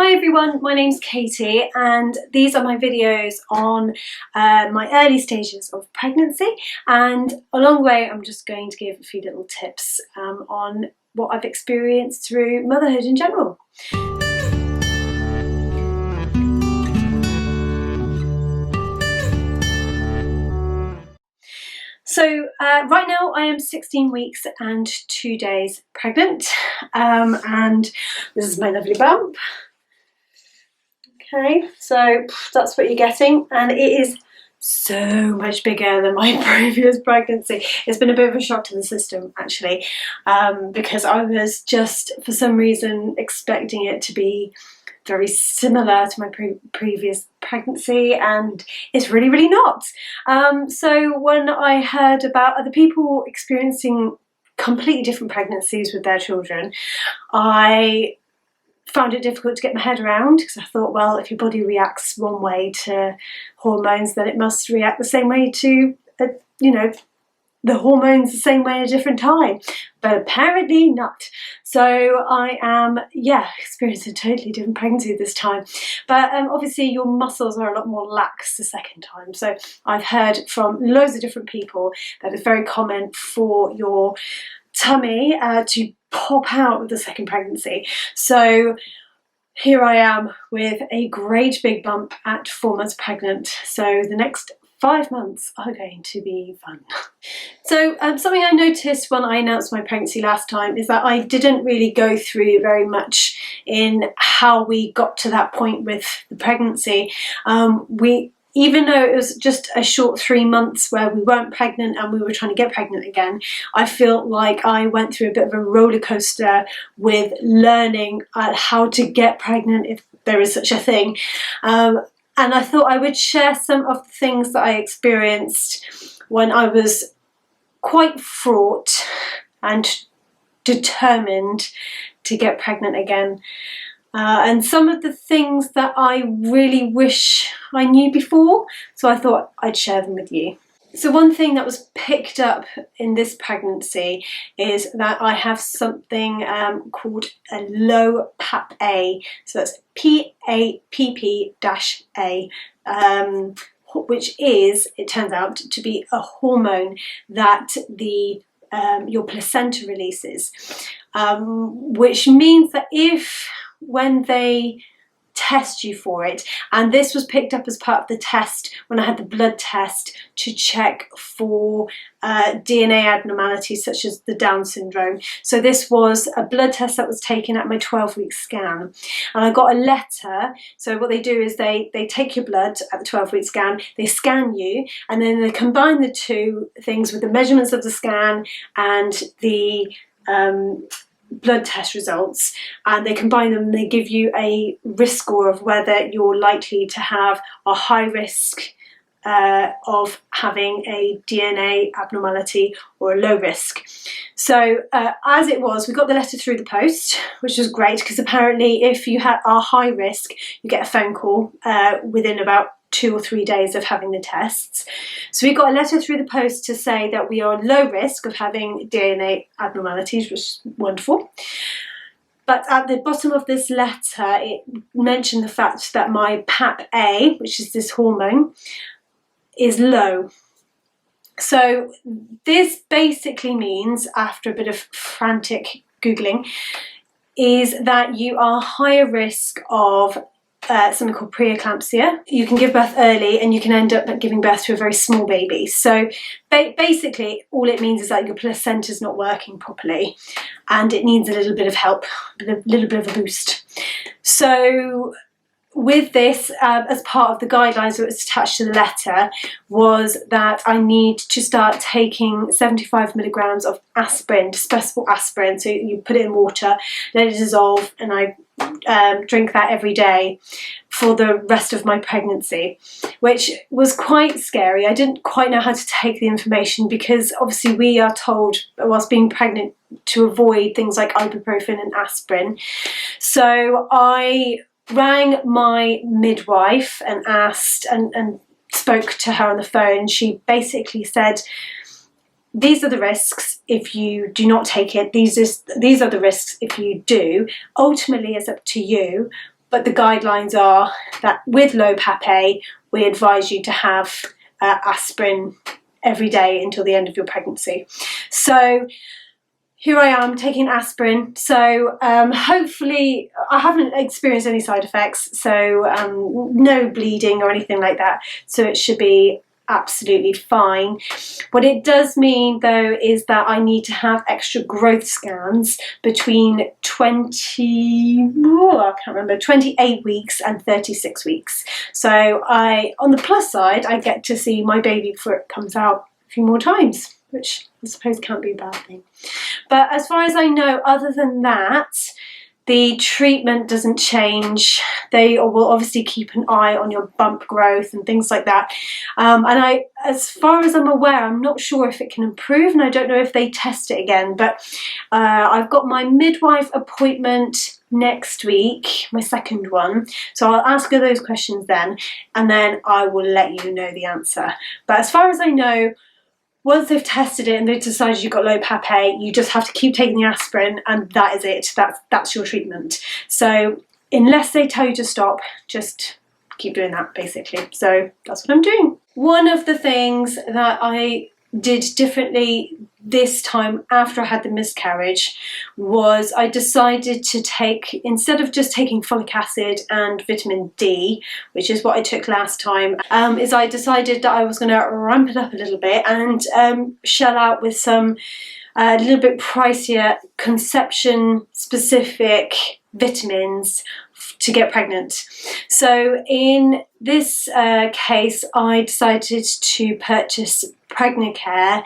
Hi everyone, my name's Katie and these are my videos on my early stages of pregnancy, and along the way I'm just going to give a few little tips on what I've experienced through motherhood in general. So right now I am 16 weeks and 2 days pregnant, and this is my lovely bump. Okay, so that's what you're getting, and it is so much bigger than my previous pregnancy. It's been a bit of a shock to the system actually, because I was just for some reason expecting it to be very similar to my previous pregnancy, and it's really not. So when I heard about other people experiencing completely different pregnancies with their children, I found it difficult to get my head around, because I thought, well, if your body reacts one way to hormones, then it must react the same way to, the hormones the same way at a different time. But apparently not. So I am, experiencing a totally different pregnancy this time. But obviously your muscles are a lot more lax the second time. So I've heard from loads of different people that it's very common for your tummy to pop out with the second pregnancy. So here I am with a great big bump at 4 months pregnant. So the next 5 months are going to be fun. So something I noticed when I announced my pregnancy last time is that I didn't really go through very much in how we got to that point with the pregnancy. Even though it was just a short 3 months where we weren't pregnant and we were trying to get pregnant again, I feel like I went through a bit of a roller coaster with learning how to get pregnant, if there is such a thing. And I thought I would share some of the things that I experienced when I was quite fraught and determined to get pregnant again. And some of the things that I really wish I knew before, so I thought I'd share them with you. So one thing that was picked up in this pregnancy is that I have something called a low PAPP-A, so that's PAPP-A, which is, it turns out, to be a hormone that your placenta releases, which means that when they test you for it, and this was picked up as part of the test when I had the blood test to check for DNA abnormalities such as the Down syndrome. So this was a blood test that was taken at my 12-week scan, and I got a letter. So what they do is they take your blood at the 12-week scan, they scan you, and then they combine the two things with the measurements of the scan and the blood test results, and they combine them and they give you a risk score of whether you're likely to have a high risk of having a DNA abnormality or a low risk. So as it was, we got the letter through the post, which was great, because apparently if you are high risk, you get a phone call within about 2 or 3 days of having the tests. So we got a letter through the post to say that we are low risk of having DNA abnormalities, which is wonderful. But at the bottom of this letter, it mentioned the fact that my PAPP-A, which is this hormone, is low. So this basically means, after a bit of frantic Googling, is that you are higher risk of something called preeclampsia. You can give birth early and you can end up giving birth to a very small baby. So basically all it means is that your placenta is not working properly and it needs a little bit of help, a little bit of a boost. So with this, as part of the guidelines that was attached to the letter, was that I need to start taking 75 milligrams of aspirin, dispersible aspirin. So you put it in water, let it dissolve, and I drink that every day for the rest of my pregnancy, which was quite scary. I didn't quite know how to take the information, because obviously we are told whilst being pregnant to avoid things like ibuprofen and aspirin. So I rang my midwife and asked and spoke to her on the phone. She basically said, these are the risks if you do not take it, these are the risks if you do. Ultimately it's up to you, but the guidelines are that with low PAPP-A, we advise you to have aspirin every day until the end of your pregnancy. So here I am taking aspirin. So hopefully I haven't experienced any side effects, so no bleeding or anything like that. So it should be absolutely fine. What it does mean though is that I need to have extra growth scans between 28 weeks and 36 weeks. So on the plus side, I get to see my baby before it comes out a few more times, which I suppose can't be a bad thing. But as far as I know, other than that, the treatment doesn't change. They will obviously keep an eye on your bump growth and things like that. And as far as I'm aware, I'm not sure if it can improve, and I don't know if they test it again, but I've got my midwife appointment next week, my second one. So I'll ask her those questions then, and then I will let you know the answer. But as far as I know, once they've tested it and they've decided you've got low PAPP-A, you just have to keep taking the aspirin, and that is it. That's your treatment. So unless they tell you to stop, just keep doing that, basically. So that's what I'm doing. One of the things that I did differently this time after I had the miscarriage was I decided to take, instead of just taking folic acid and vitamin D, which is what I took last time, is I decided that I was going to ramp it up a little bit and shell out with some a little bit pricier conception specific vitamins to get pregnant. So in this case, I decided to purchase Pregnacare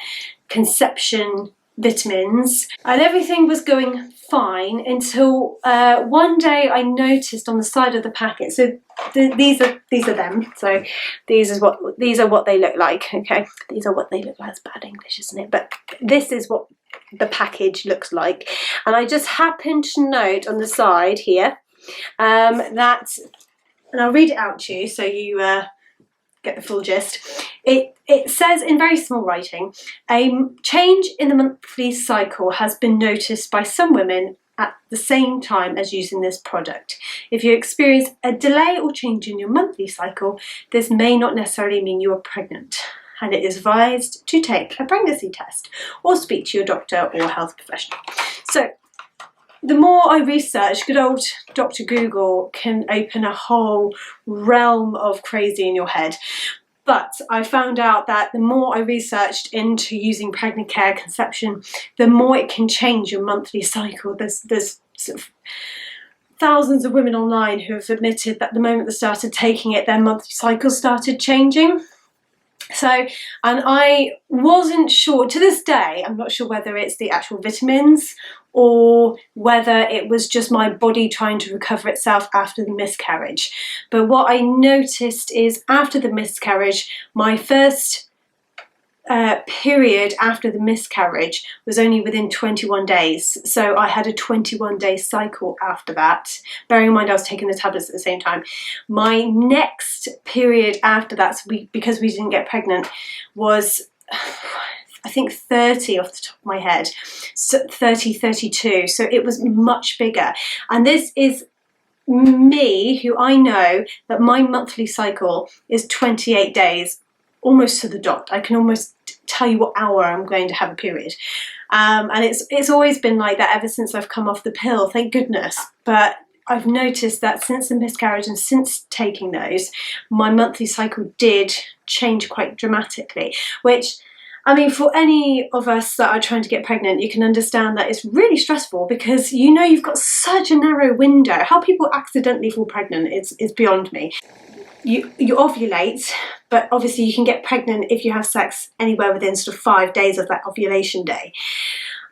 conception vitamins, and everything was going fine until one day I noticed on the side of the packet. So these are them. So these are what they look like. Okay, these are what they look like. It's bad English, isn't it? But this is what the package looks like. And I just happened to note on the side here that, and I'll read it out to you so you get the full gist. It says in very small writing, a change in the monthly cycle has been noticed by some women at the same time as using this product. If you experience a delay or change in your monthly cycle, this may not necessarily mean you are pregnant, and it is advised to take a pregnancy test or speak to your doctor or health professional. So the more I research, good old Dr. Google can open a whole realm of crazy in your head. But I found out that the more I researched into using Pregnacare conception, the more it can change your monthly cycle. There's sort of thousands of women online who have admitted that the moment they started taking it, their monthly cycle started changing. So, and I wasn't sure, to this day, I'm not sure whether it's the actual vitamins or whether it was just my body trying to recover itself after the miscarriage. But what I noticed is after the miscarriage, my first period after the miscarriage was only within 21 days. So I had a 21-day cycle after that. Bearing in mind I was taking the tablets at the same time. My next period after that, so because we didn't get pregnant, was I think 30 off the top of my head, so 30, 32. So it was much bigger. And this is me, who I know that my monthly cycle is 28 days, almost to the dot. I can almost tell you what hour I'm going to have a period. And it's always been like that ever since I've come off the pill, thank goodness. But I've noticed that since the miscarriage and since taking those, my monthly cycle did change quite dramatically, which, I mean, for any of us that are trying to get pregnant, you can understand that it's really stressful because you know you've got such a narrow window. How people accidentally fall pregnant is beyond me. You ovulate, but obviously you can get pregnant if you have sex anywhere within sort of 5 days of that ovulation day.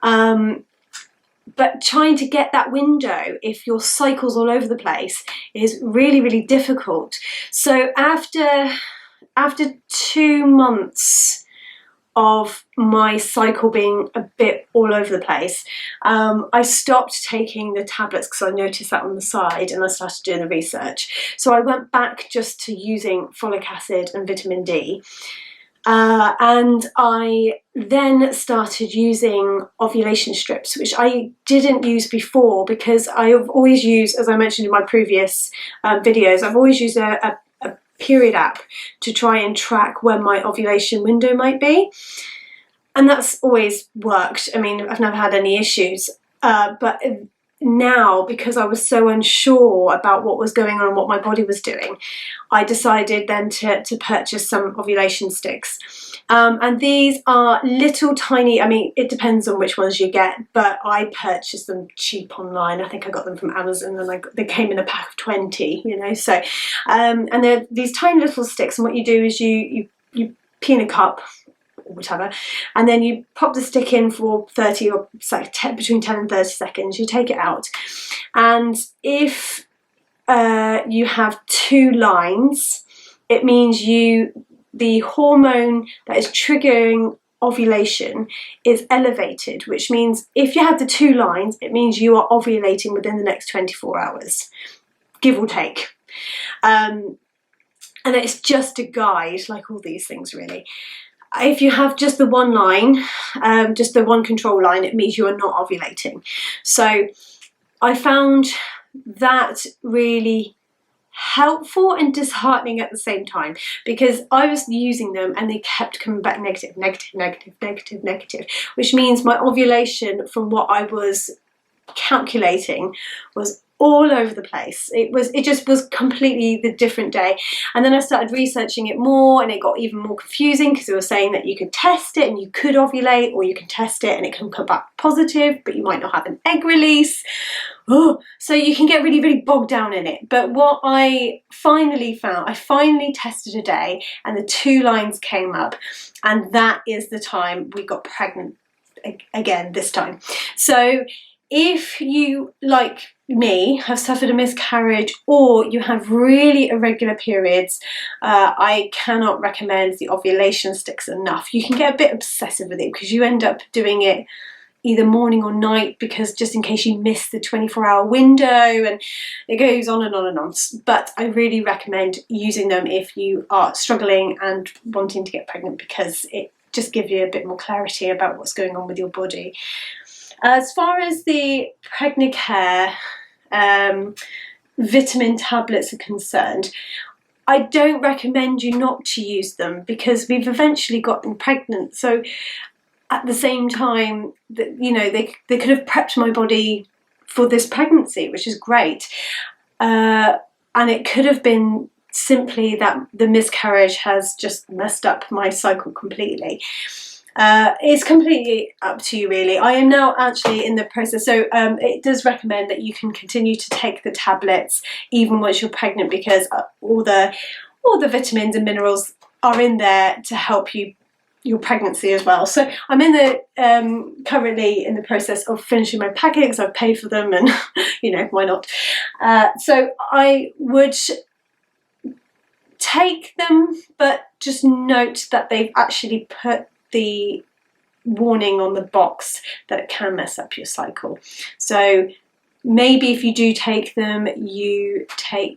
But trying to get that window, if your cycle's all over the place, is really, really difficult. So after 2 months of my cycle being a bit all over the place, I stopped taking the tablets because I noticed that on the side, and I started doing the research. So I went back just to using folic acid and vitamin D. And I then started using ovulation strips, which I didn't use before, because I've always used, as I mentioned in my previous videos, I've always used a period app to try and track when my ovulation window might be. And that's always worked. I mean, I've never had any issues. But now, because I was so unsure about what was going on and what my body was doing, I decided then to purchase some ovulation sticks. And these are little tiny, I mean, it depends on which ones you get, but I purchased them cheap online. I think I got them from Amazon, and they came in a pack of 20, you know. So, and they're these tiny little sticks, and what you do is you pee in a cup, whatever, and then you pop the stick in for 30 or between 10 and 30 seconds. You take it out, and if you have 2 lines, it means the hormone that is triggering ovulation is elevated, which means if you have the 2 lines, it means you are ovulating within the next 24 hours, give or take. And it's just a guide, like all these things really. If you have just the 1 line, just the 1 control line, it means you are not ovulating. So I found that really helpful and disheartening at the same time, because I was using them and they kept coming back negative, negative, negative, negative, negative, which means my ovulation from what I was calculating was all over the place. It just was completely the different day. And then I started researching it more, and it got even more confusing, because they were saying that you could test it and you could ovulate, or you can test it and it can come back positive, but you might not have an egg release. Oh, so you can get really, really bogged down in it. But what I finally found, I finally tested a day and the 2 lines came up, and that is the time we got pregnant again this time. So if you, like me, have suffered a miscarriage, or you have really irregular periods, I cannot recommend the ovulation sticks enough. You can get a bit obsessive with it, because you end up doing it either morning or night, because just in case you miss the 24-hour window, and it goes on and on and on. But I really recommend using them if you are struggling and wanting to get pregnant, because it just gives you a bit more clarity about what's going on with your body. As far as the Pregnacare vitamin tablets are concerned, I don't recommend you not to use them, because we've eventually gotten pregnant. So at the same time, that, you know, they could have prepped my body for this pregnancy, which is great. And it could have been simply that the miscarriage has just messed up my cycle completely. It's completely up to you really. I am now actually in the process, so it does recommend that you can continue to take the tablets even once you're pregnant, because all the vitamins and minerals are in there to help your pregnancy as well. So I'm in the currently in the process of finishing my packets. I've paid for them, and you know, why not? So I would take them, but just note that they've actually put the warning on the box that it can mess up your cycle. So maybe if you do take them, you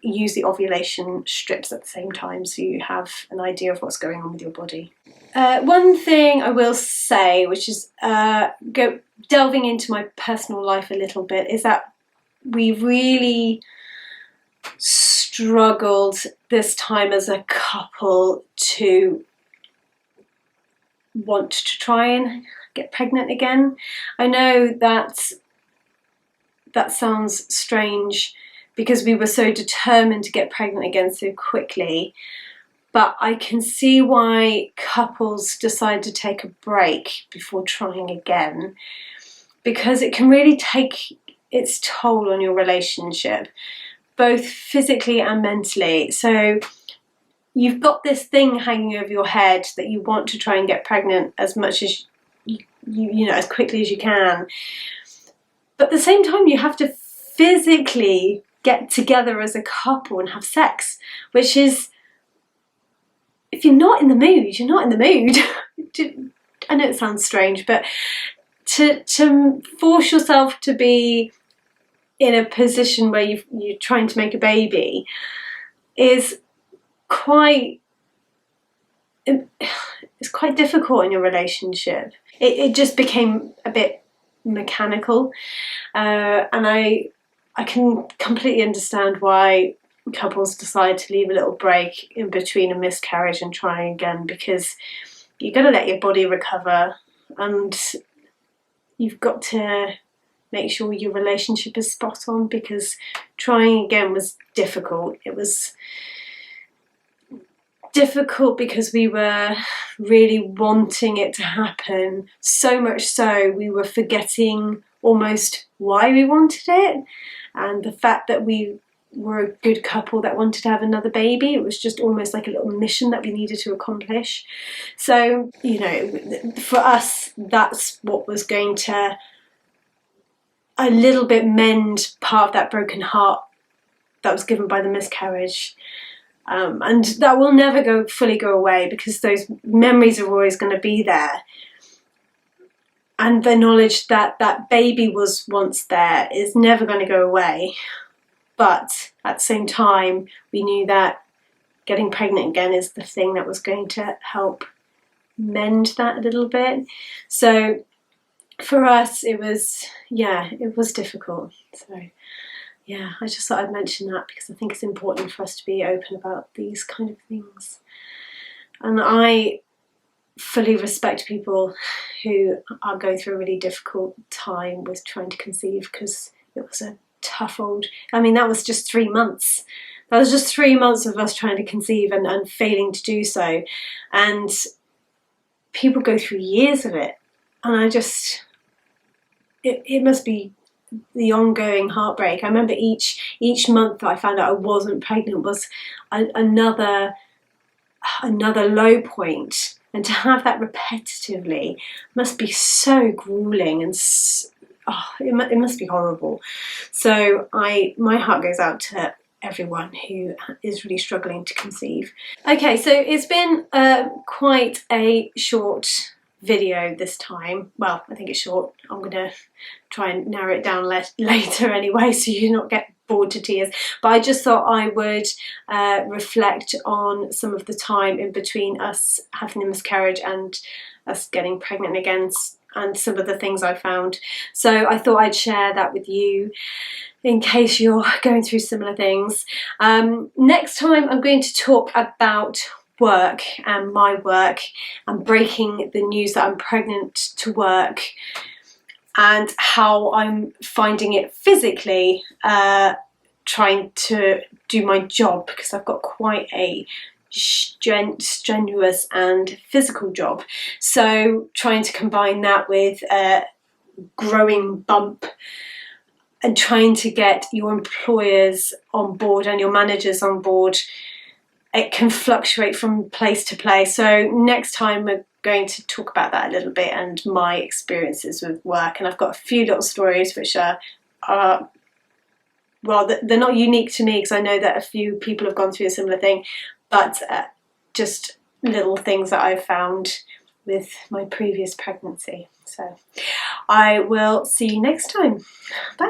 use the ovulation strips at the same time, so you have an idea of what's going on with your body. One thing I will say, which is delving into my personal life a little bit, is that we really struggled this time as a couple to want to try and get pregnant again. I know that sounds strange, because we were so determined to get pregnant again so quickly, but I can see why couples decide to take a break before trying again, because it can really take its toll on your relationship, both physically and mentally. So you've got this thing hanging over your head that you want to try and get pregnant as much as you know, as quickly as you can. But at the same time, you have to physically get together as a couple and have sex, which is, if you're not in the mood, you're not in the mood. I know it sounds strange, but to force yourself to be in a position where you're trying to make a baby is quite, it's quite difficult in your relationship. It just became a bit mechanical, and I can completely understand why couples decide to leave a little break in between a miscarriage and try again, because you've got to let your body recover, and you've got to make sure your relationship is spot on, because trying again was difficult. It was difficult because we were really wanting it to happen, so much so we were forgetting almost why we wanted it, and the fact that we were a good couple that wanted to have another baby. It was just almost like a little mission that we needed to accomplish. So, you know, for us, that's what was going to a little bit mend part of that broken heart that was given by the miscarriage. And that will never fully go away, because those memories are always going to be there. And the knowledge that that baby was once there is never going to go away. But at the same time, we knew that getting pregnant again is the thing that was going to help mend that a little bit. So for us, it was difficult. So yeah, I just thought I'd mention that, because I think it's important for us to be open about these kind of things. And I fully respect people who are going through a really difficult time with trying to conceive, because it was a tough that was just 3 months. That was just 3 months of us trying to conceive and failing to do so. And people go through years of it. And it must be the ongoing heartbreak. I remember each month that I found out I wasn't pregnant was another low point. And to have that repetitively must be so grueling, and it must be horrible. So my heart goes out to everyone who is really struggling to conceive. Okay, so it's been quite a short video this time. Well, I think it's short. I'm going to try and narrow it down later anyway, so you not get bored to tears. But I just thought I would reflect on some of the time in between us having the miscarriage and us getting pregnant again, and some of the things I found. So I thought I'd share that with you in case you're going through similar things. Next time I'm going to talk about work and my work, and breaking the news that I'm pregnant to work, and how I'm finding it physically trying to do my job, because I've got quite a strenuous and physical job. So trying to combine that with a growing bump, and trying to get your employers on board and your managers on board, it can fluctuate from place to place. So next time we're going to talk about that a little bit, and my experiences with work. And I've got a few little stories which are well, they're not unique to me, because I know that a few people have gone through a similar thing, but just little things that I've found with my previous pregnancy. So I will see you next time. Bye.